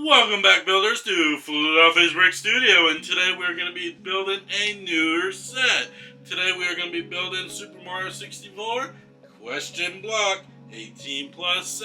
Welcome back, builders, to Philadelphia's Brick Studio, and today we're going to be building a newer set. Today we are going to be building Super Mario 64 Question Block 18 plus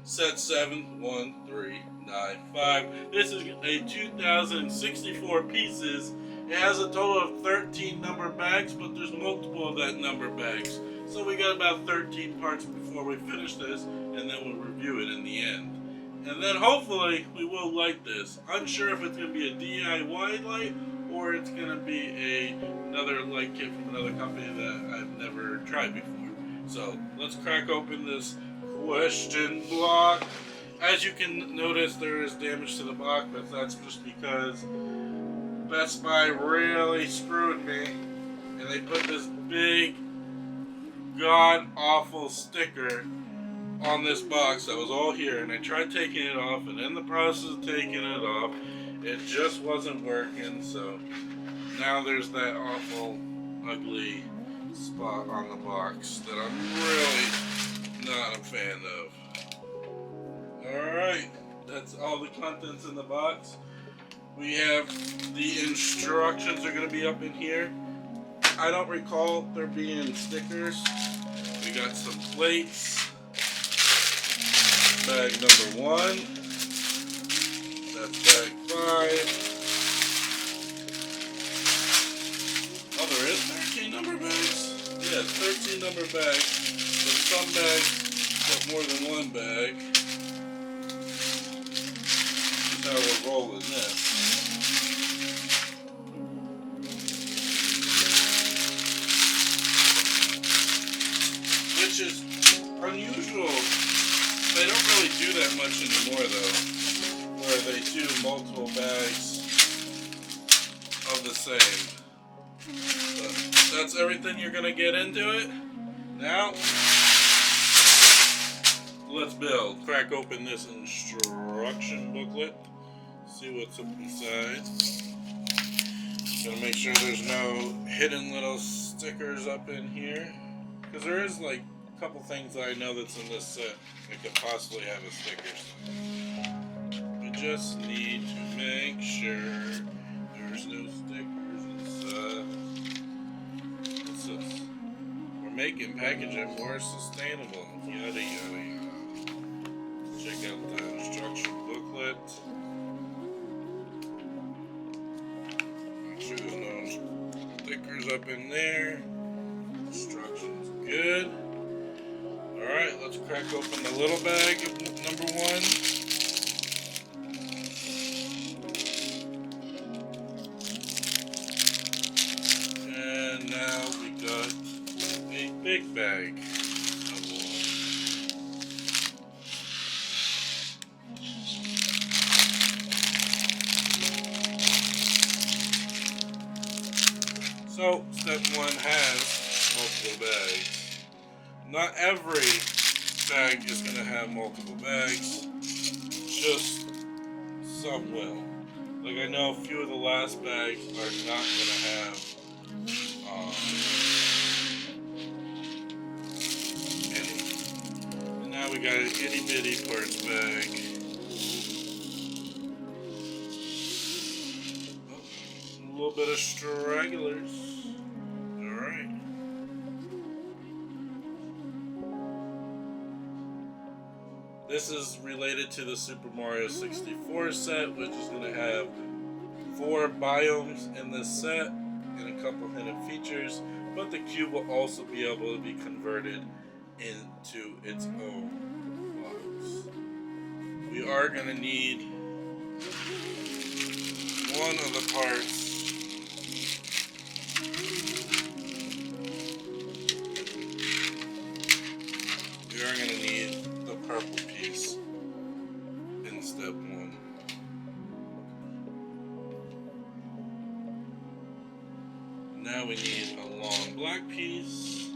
set 71395. This is a 2064 pieces. It has a total of 13 number bags, but there's multiple of that number bags. So we got about 13 parts before we finish this, and then we'll review it in the end. And then hopefully we will light this. Unsure if it's going to be a DIY light or it's going to be another light kit from another company that I've never tried before. So let's crack open this question block. As you can notice, there is damage to the block, but that's just because Best Buy really screwed me and they put this big god awful sticker on this box that was all here, and I tried taking it off, and in the process of taking it off it just wasn't working, so now there's that awful ugly spot on the box that I'm really not a fan of. Alright, that's all the contents in the box. We have the instructions are going to be up in here. I don't recall there being stickers. We got some plates. Bag number 1, that's bag 5. Oh, there is 13 number bags? Yeah, 13 number bags, but some bags got more than one bag. That's how we're rolling this. Which is unusual. They don't really do that much anymore though, where they do multiple bags of the same. But that's everything you're going to get into it. Now, let's build. Crack open this instruction booklet, see what's up inside. Gotta make sure there's no hidden little stickers up in here, because there is like couple things that I know that's in this set that could possibly have a sticker. We just need to make sure there's no stickers inside. What's this? We're making packaging more sustainable. Yada yada yada. Check out the instruction booklet. Make sure there's no stickers up in there. Instructions good. Alright, let's crack open the little bag of number 1. And now we got a big bag of 1. So, step 1 has multiple bags. Not every bag is going to have multiple bags, just some will. Like I know a few of the last bags are not going to have any. And now we got an itty bitty parts bag. Oh, a little bit of stragglers. Alright. This is related to the Super Mario 64 set, which is going to have 4 biomes in this set and a couple hidden features, but the cube will also be able to be converted into its own box. We are going to need one of the parts . We are going to need the purple piece in step 1. Now we need a long black piece.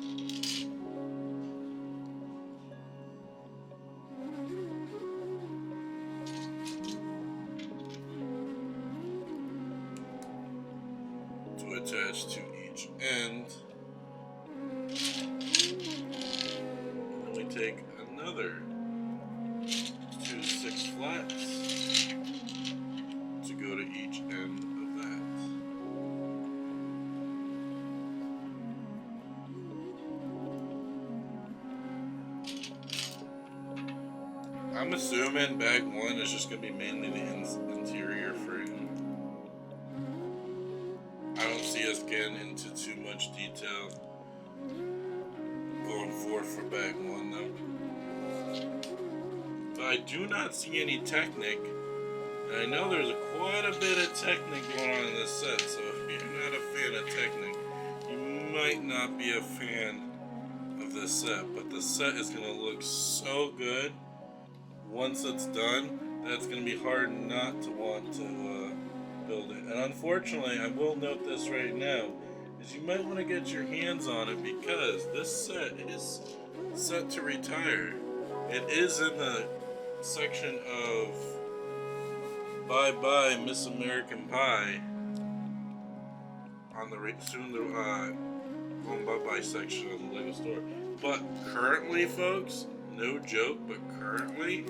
To attach to each end. And we take another 2 6 flats. I'm assuming bag 1 is just going to be mainly the interior frame. I don't see us getting into too much detail going forward for bag 1 though. But I do not see any Technic. And I know there's quite a bit of Technic going on in this set, so if you're not a fan of Technic, you might not be a fan of this set. But the set is going to look so good once it's done, that's going to be hard not to want to build it. And unfortunately, I will note this right now, is you might want to get your hands on it because this set is set to retire. It is in the section of Bye Bye Miss American Pie on the soon the going Bye Bye section of the Lego store. But currently, folks, no joke, but currently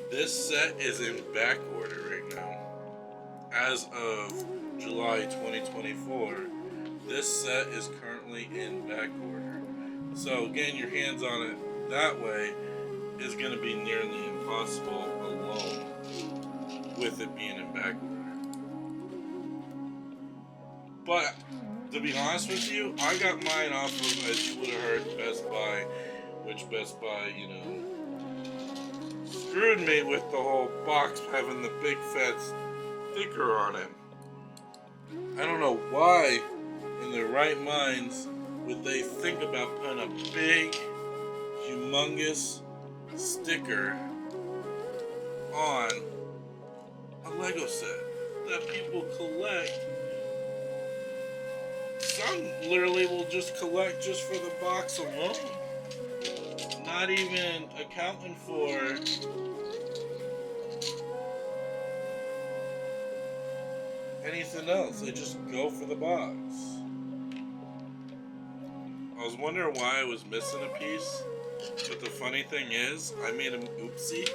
this set is in back order right now. As of July 2024, this set is currently in back order. So getting your hands on it that way is going to be nearly impossible alone with it being in back order. But to be honest with you, I got mine off of, as you would have heard, Best Buy, which Best Buy, you know, screwed me with the whole box having the big fat sticker on it. I don't know why in their right minds would they think about putting a big, humongous sticker on a Lego set that people collect. Some literally will just collect just for the box alone, not even accounting for anything else. They just go for the box. I was wondering why I was missing a piece, but the funny thing is, I made an oopsie,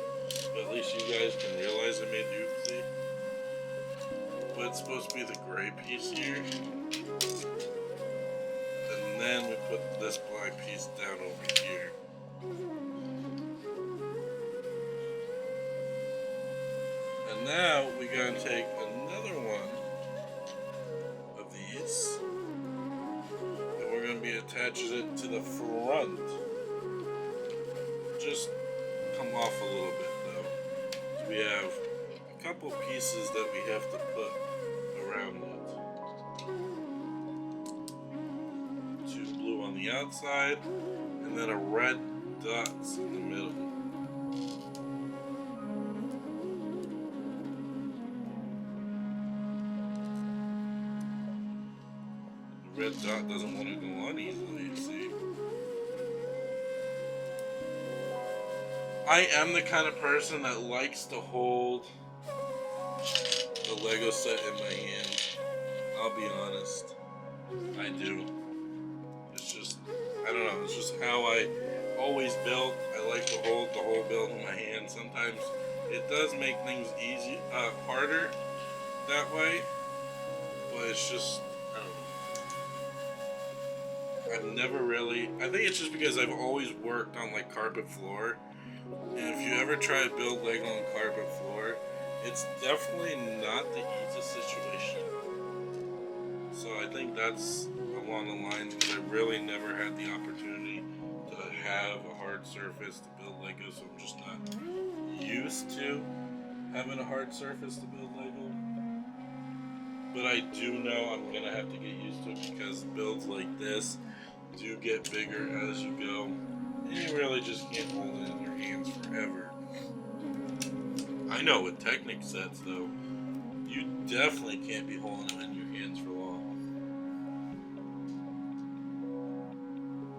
but at least you guys can realize I made the oopsie. But it's supposed to be the gray piece here. And then we put this black piece down over here. And now we gotta take another one of these, and we're gonna be attaching it to the front. Just come off a little bit though. So we have a couple pieces that we have to put around it. Two blue on the outside, and then a red dots in the middle. The red dot doesn't want to go on easily, you see. I am the kind of person that likes to hold the Lego set in my hand. I'll be honest. I do. It's just, I don't know, it's just how I always build. I like to hold the whole build in my hand. Sometimes it does make things harder that way, but it's just, I don't know. I've never really, I think it's just because I've always worked on like carpet floor. And if you ever try to build Lego on carpet floor, it's definitely not the easiest situation. So I think that's along the lines because I really never had the opportunity to have a hard surface to build Lego, so I'm just not used to having a hard surface to build Lego. But I do know I'm going to have to get used to it because builds like this do get bigger as you go. And you really just can't hold it in your hands forever. I know with Technic sets though, you definitely can't be holding them in your hands for long.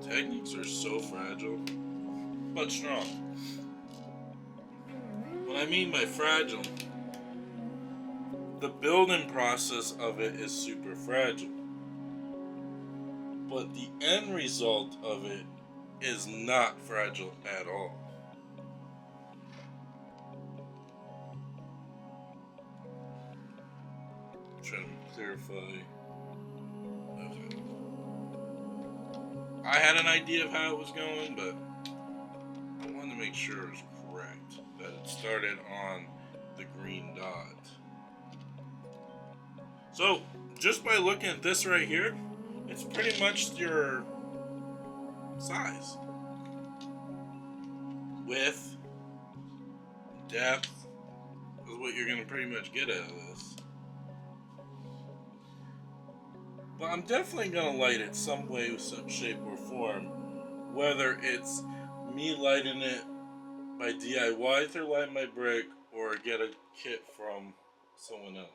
Technics are so fragile, but strong. What I mean by fragile, the building process of it is super fragile. But the end result of it is not fragile at all. I'm trying to clarify. Okay. I had an idea of how it was going, but I wanted to make make sure it's correct, that it started on the green dot. So, just by looking at this right here, it's pretty much your size. Width, depth is what you're going to pretty much get out of this. But I'm definitely going to light it some way, some shape or form. Whether it's me lighting it by DIY through Light My Brick or get a kit from someone else.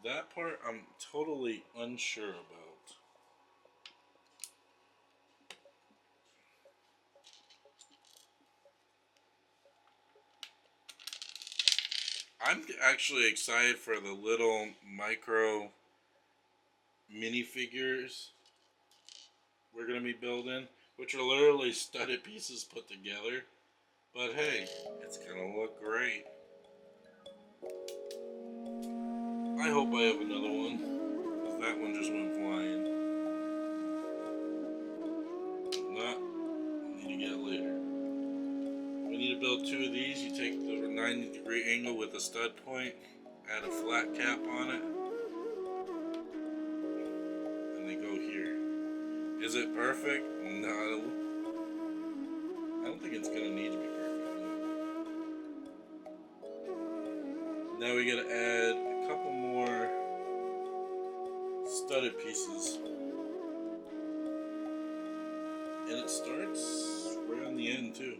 That part I'm totally unsure about. I'm actually excited for the little micro minifigures we're going to be building, which are literally studded pieces put together. But hey, it's going to look great. I hope I have another one, because that one just went flying. If not, I need to get it later. We need to build 2 of these. You take the 90-degree angle with a stud point, add a flat cap on it, and they go here. Is it perfect? No. I don't think it's going to need to be perfect. Now we got to add a couple more studded pieces. And it starts right on the end too.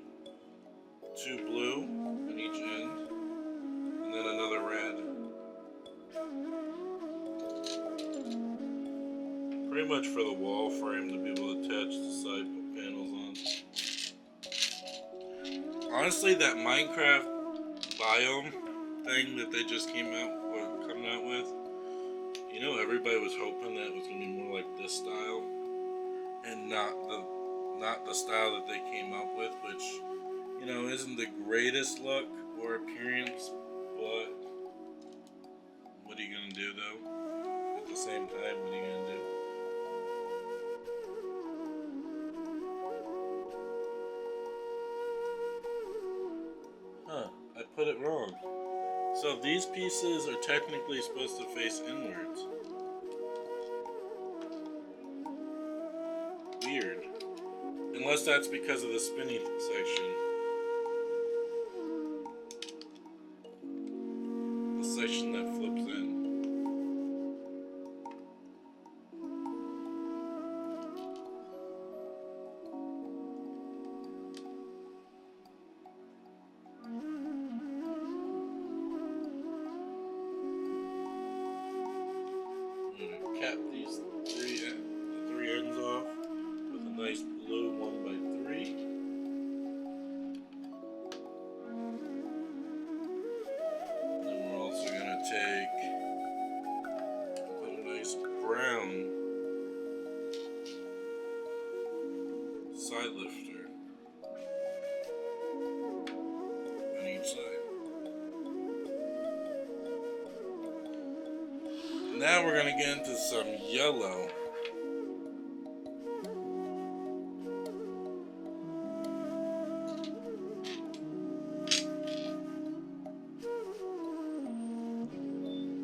2 blue on each end, and then another red. Pretty much for the wall frame to be able to attach the side panels on. Honestly, that Minecraft biome thing that they just coming out with, you know, everybody was hoping that it was going to be more like this style, and not the style that they came up with, which, you know, isn't the greatest look or appearance, but what are you going to do though? At the same time, what are you going to do? Huh, I put it wrong. So these pieces are technically supposed to face inwards. Weird. Unless that's because of the spinning section. The section that flips in. Cap these the 3 ends off with a nice blue 1x3. And then we're also gonna put a nice brown side lifter on each side. Now we're gonna get into some yellow.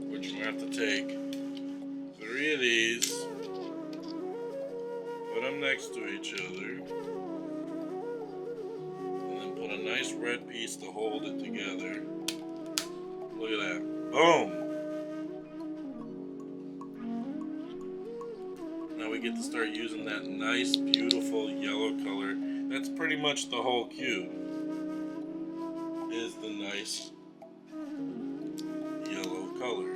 Which we have to take 3 of these, put them next to each other, and then put a nice red piece to hold it together. Look at that. Boom! Now we get to start using that nice, beautiful yellow color. That's pretty much the whole cube, is the nice yellow color.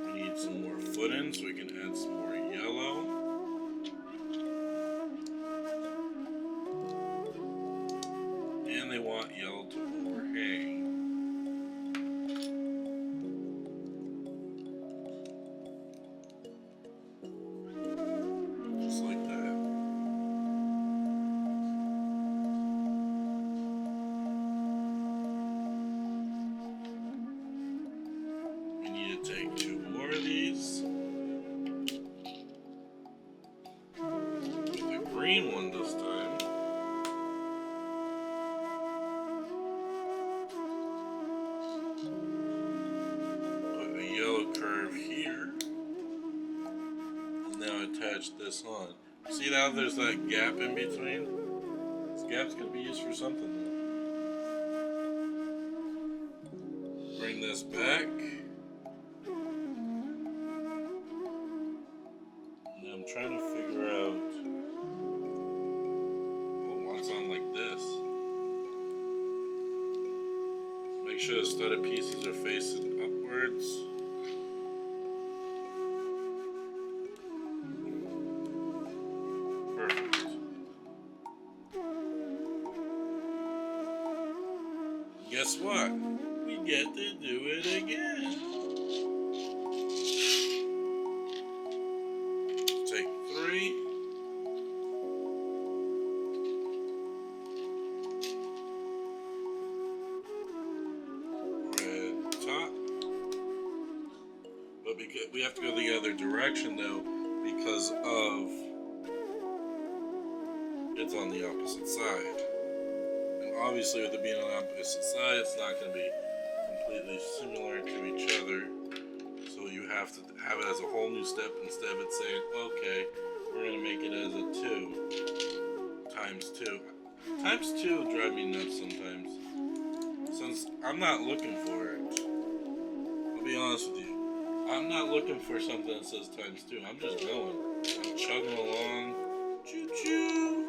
We need some more footings so we can add some more yellow. And they want yellow to overhang. Just like that. We need to take 2 more of these. green one this time. Put a yellow curve here. And now attach this on. See now there's that gap in between? This gap's going to be used for something though. Bring this back. And I'm trying to figure out why it's on like this. Make sure the studded pieces are facing upwards. Perfect. Guess what? We get to do it again. Take 3. Red top. But because we have to go the other direction though, because of it's on the opposite side. And obviously with it being on the opposite side, it's not going to be completely similar to each other. So you have to have it as a whole new step instead of it saying, okay, we're going to make it as a 2 times 2. Times 2 drive me nuts sometimes. Since I'm not looking for it. I'll be honest with you. I'm not looking for something that says times 2. I'm just going. I'm chugging along. Choo choo.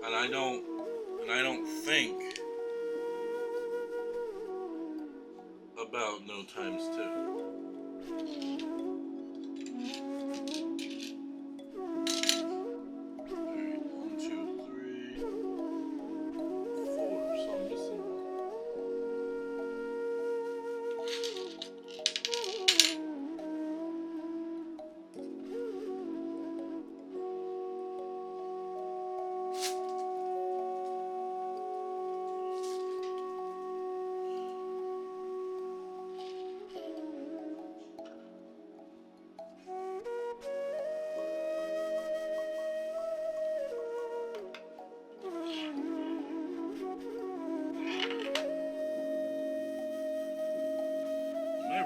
And I don't think about no times 2. Alright, 1, 2, 3, 4. So I'm missing one.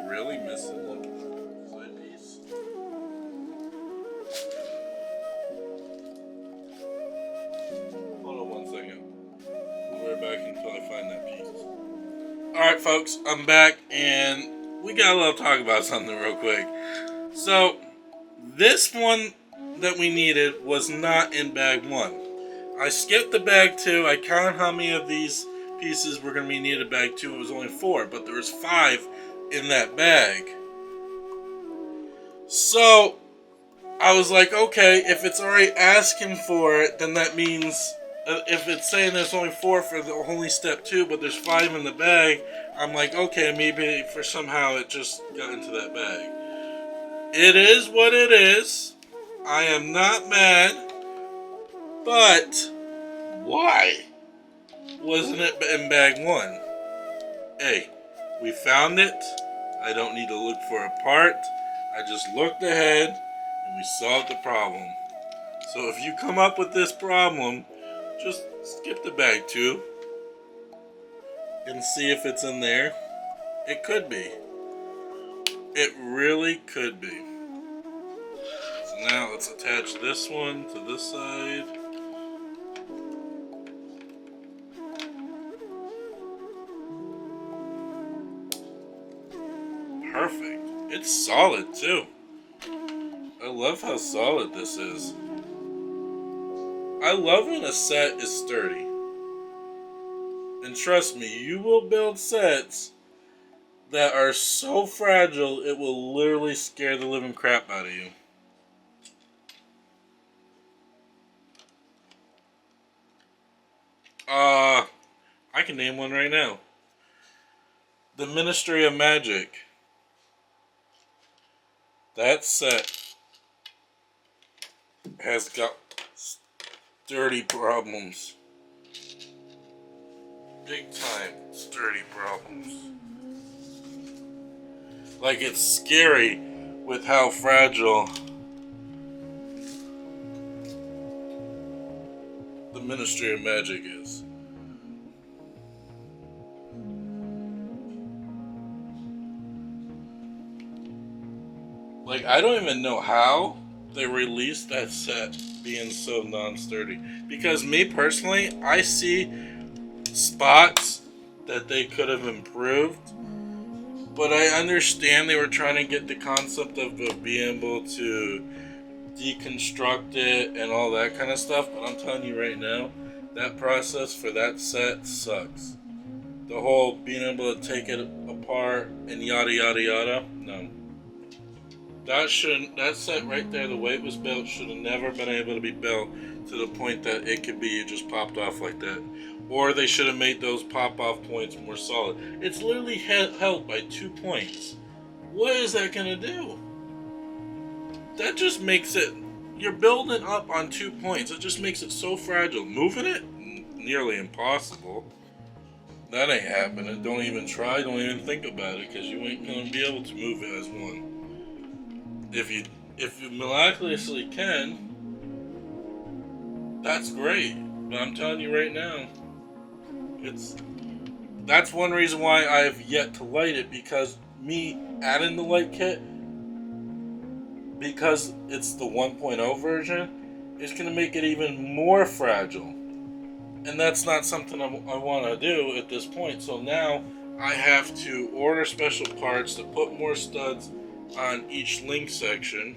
Really missing the side piece? Hold on 1 second. I'll be right back until I find that piece. Alright folks, I'm back and we got a little talk about something real quick. So, this one that we needed was not in bag 1. I skipped the bag 2. I counted how many of these pieces were going to be needed in bag 2. It was only 4, but there was 5 in that bag. So I was like, okay, if it's already asking for it, then that means if it's saying there's only 4 for the only step 2, but there's 5 in the bag, I'm like, okay, maybe for somehow it just got into that bag. It is what it is. I am not mad, but why wasn't it in bag 1? Hey, we found it. I don't need to look for a part. I just looked ahead and we solved the problem. So if you come up with this problem, just skip the bag 2 and see if it's in there. It could be. It really could be. So now let's attach this one to this side. Perfect. It's solid too. I love how solid this is. I love when a set is sturdy. And trust me, you will build sets that are so fragile it will literally scare the living crap out of you. I can name one right now. The Ministry of Magic. That set has got sturdy problems. Big time sturdy problems. Like, it's scary with how fragile Ministry of Magic is. Like, I don't even know how they released that set being so non-sturdy. Because me personally, I see spots that they could have improved. But I understand they were trying to get the concept of being able to deconstruct it and all that kind of stuff. But I'm telling you right now, that process for that set sucks. The whole being able to take it apart and yada yada yada, no. That set right there, the way it was built, should have never been able to be built to the point that it could be just popped off like that. Or they should have made those pop-off points more solid. It's literally held by 2 points. What is that going to do? That just makes it... You're building up on 2 points. It just makes it so fragile. Moving it? Nearly impossible. That ain't happening. Don't even try. Don't even think about it, because you ain't going to be able to move it as one. If you miraculously can, that's great. But I'm telling you right now, that's one reason why I have yet to light it, because me adding the light kit, because it's the 1.0 version, is going to make it even more fragile. And that's not something I want to do at this point. So now I have to order special parts to put more studs on each link section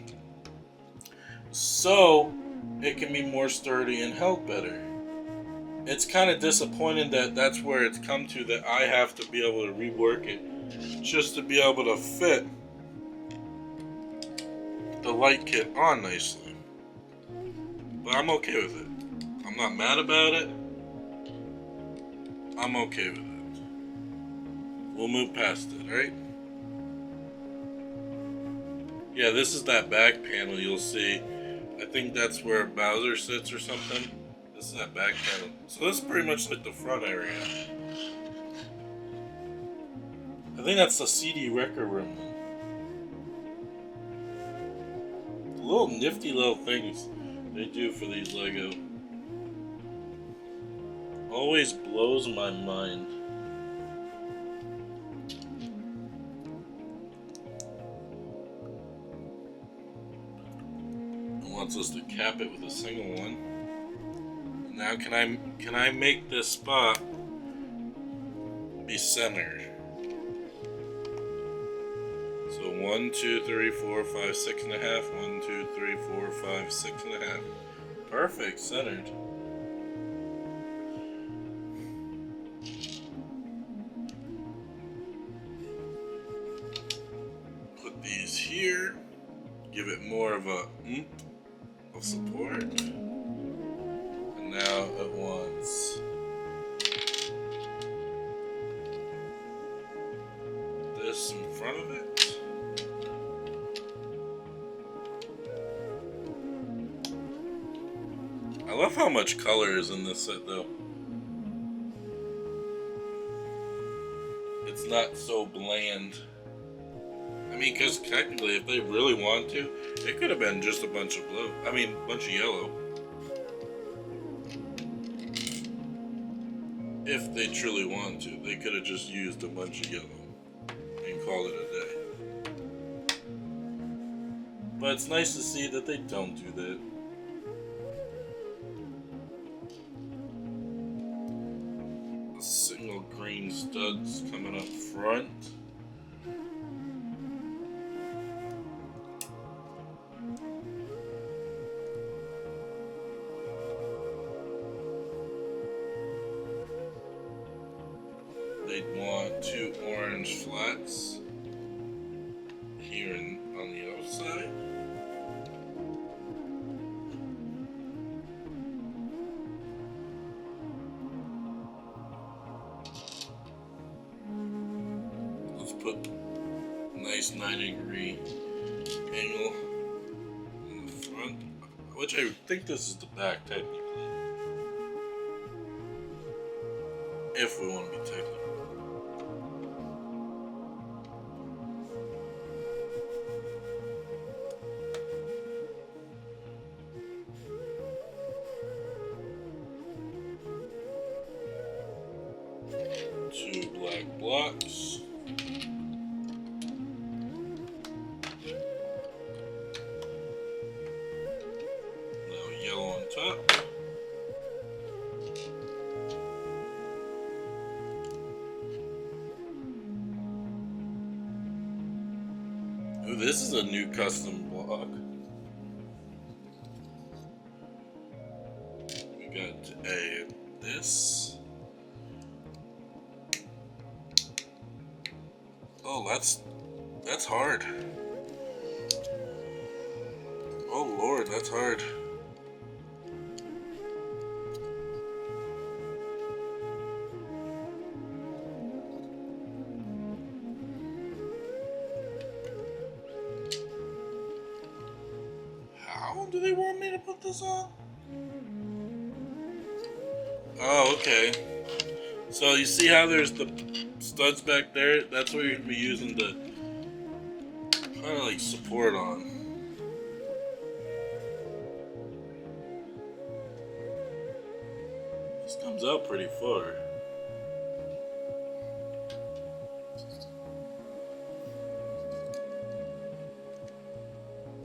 so it can be more sturdy and held better. It's kind of disappointing that that's where it's come to, that I have to be able to rework it just to be able to fit the light kit on nicely. But I'm okay with it. I'm not mad about it. I'm okay with it. We'll move past it, right? Yeah, this is that back panel you'll see. I think that's where Bowser sits or something. This is that back panel. So this is pretty much like the front area. I think that's the CD record room. Little nifty little things they do for these Lego. Always blows my mind. Wants us to cap it with a single one. Now can I make this spot be centered? So 1, 2, 3, 4, 5, 6.5. 1, 2, 3, 4, 5, 6.5. Perfect, centered. Put these here. Give it more of a of support. And now it wants this in front of it. I love how much color is in this set though. It's not so bland. I mean, because technically, if they really want to, it could have been just a bunch of blue. I mean, a bunch of yellow. If they truly want to, they could have just used a bunch of yellow and called it a day. But it's nice to see that they don't do that. A single green studs coming up front. They'd want 2 orange flats here and on the outside. Let's put a nice 9-degree angle in the front, which I think this is the back technically. If we want to be technical. black blocks. Now yellow on top. Ooh, this is a new custom block. We got to add this. Oh, that's hard. Oh Lord, that's hard. How do they want me to put this on? Oh, okay. So you see how there's the studs back there? That's what you're going to be using to kind of like support on. This comes out pretty far.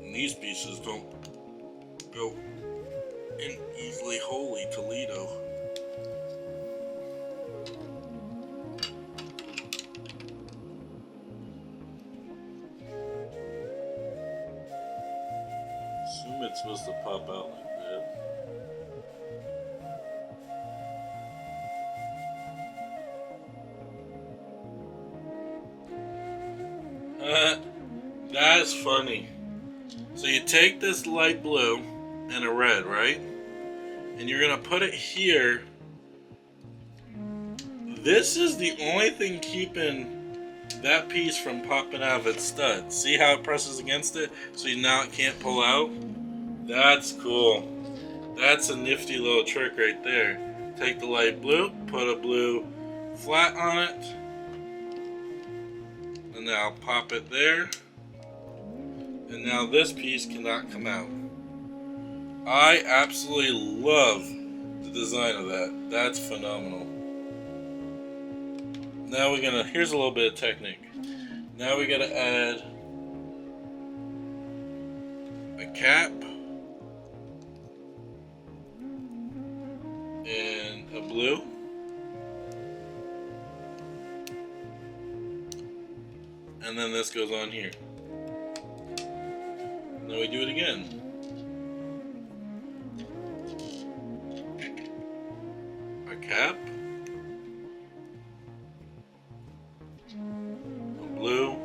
And these pieces don't go in easily holy Toledo. Assume it's supposed to pop out like that. That's funny. So you take this light blue and a red, right? And you're gonna put it here. This is the only thing keeping that piece from popping out of its stud. See how it presses against it? So you now it can't pull out? That's cool. That's a nifty little trick right there. Take the light blue, put a blue flat on it, and now pop it there. And now this piece cannot come out. I absolutely love the design of that. That's phenomenal. Now we're gonna, here's a little bit of technique. Now we gotta add a cap and a blue. And then this goes on here. And then we do it again. A cap. A blue.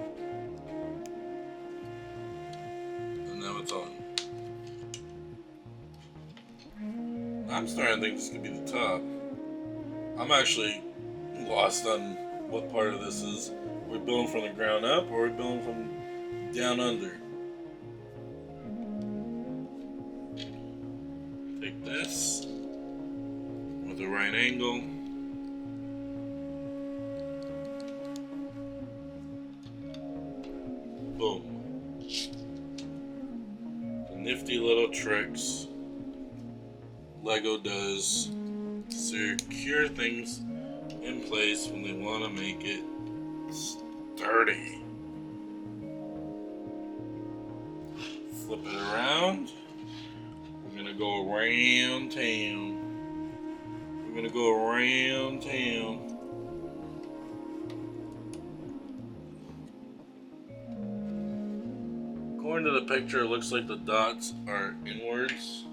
And now it's on. I'm starting to think this could be the top. I'm actually lost on what part of this is. Are we building from the ground up or are we building from down under? Take this with the right angle. Boom. The nifty little tricks Lego does to secure things in place when they want to make it sturdy. Flip it around. We're gonna go around town. We're gonna go around town. According to the picture, it looks like the dots are inwards.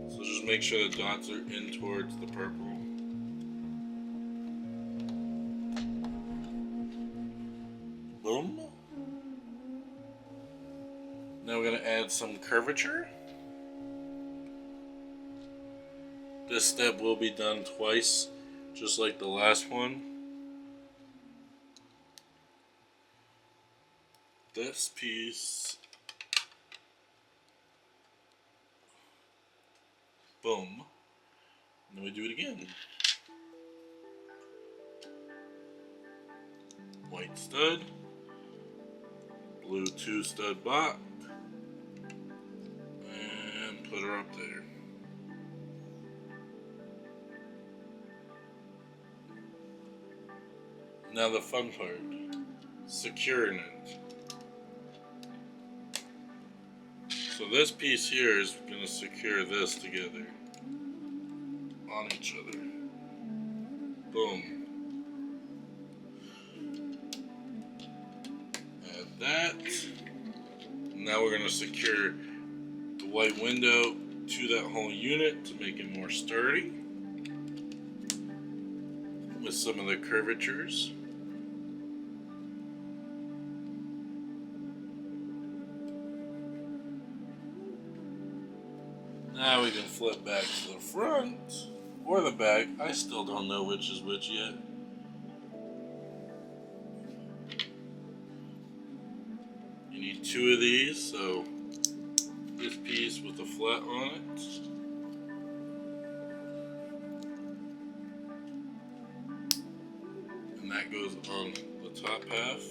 So just make sure the dots are in towards the purple. Boom. Now we're going to add some curvature. This step will be done twice, just like the last one. This piece. Boom. And then we do it again. White stud. Blue 2 stud block. And put her up there. Now the fun part, securing it. So this piece here is going to secure this together on each other. Boom. Add that. Now we're going to secure the white window to that whole unit to make it more sturdy with some of the curvatures. Now we can flip back to the front or the back. I still don't know which is which yet. You need two of these, so this piece with the flat on it. And that goes on the top half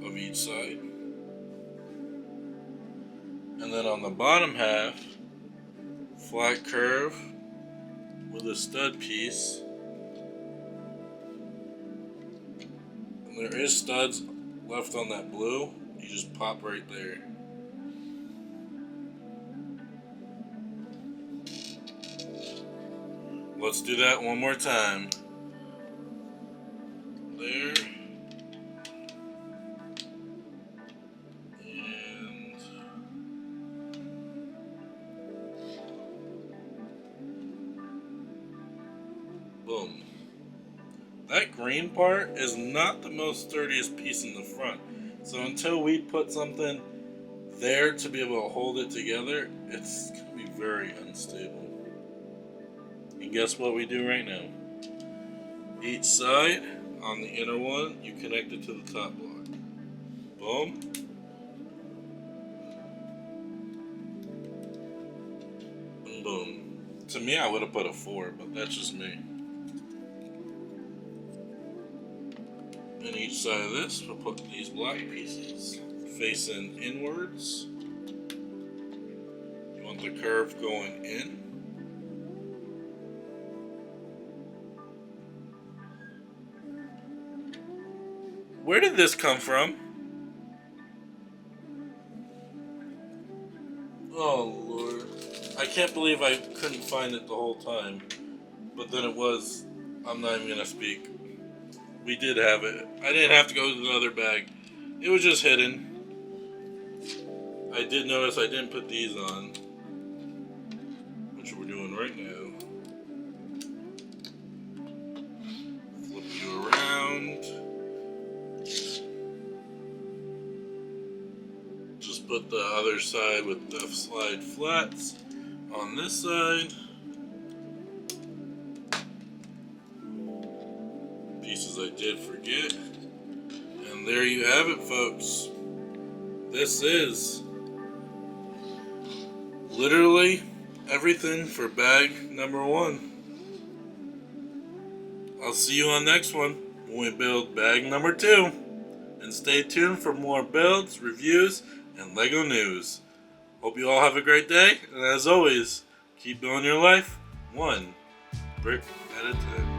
of each side. And then on the bottom half, flat curve with a stud piece. And there is studs left on that blue. You just pop right there. Let's do that one more time. There. And boom. That green part is not the most sturdiest piece in the front. So until we put something there to be able to hold it together, it's going to be very unstable. And guess what we do right now? Each side, on the inner one, you connect it to the top block. Boom. And boom. To me, I would have put a 4, but that's just me. And each side of this, we'll put these black pieces facing inwards. You want the curve going in. Where did this come from? Oh Lord. I can't believe I couldn't find it the whole time. But then it was, I'm not even gonna speak. We did have it. I didn't have to go to another bag. It was just hidden. I did notice I didn't put these on, which we're doing right now. Flip you around. Just put the other side with the slide flats on this side. Pieces I did forget. And there you have it, folks. This is literally everything for bag number 1. I'll see you on next one when we build bag number 2. And stay tuned for more builds, reviews, and LEGO news. Hope you all have a great day, and as always, keep building your life one brick at a time.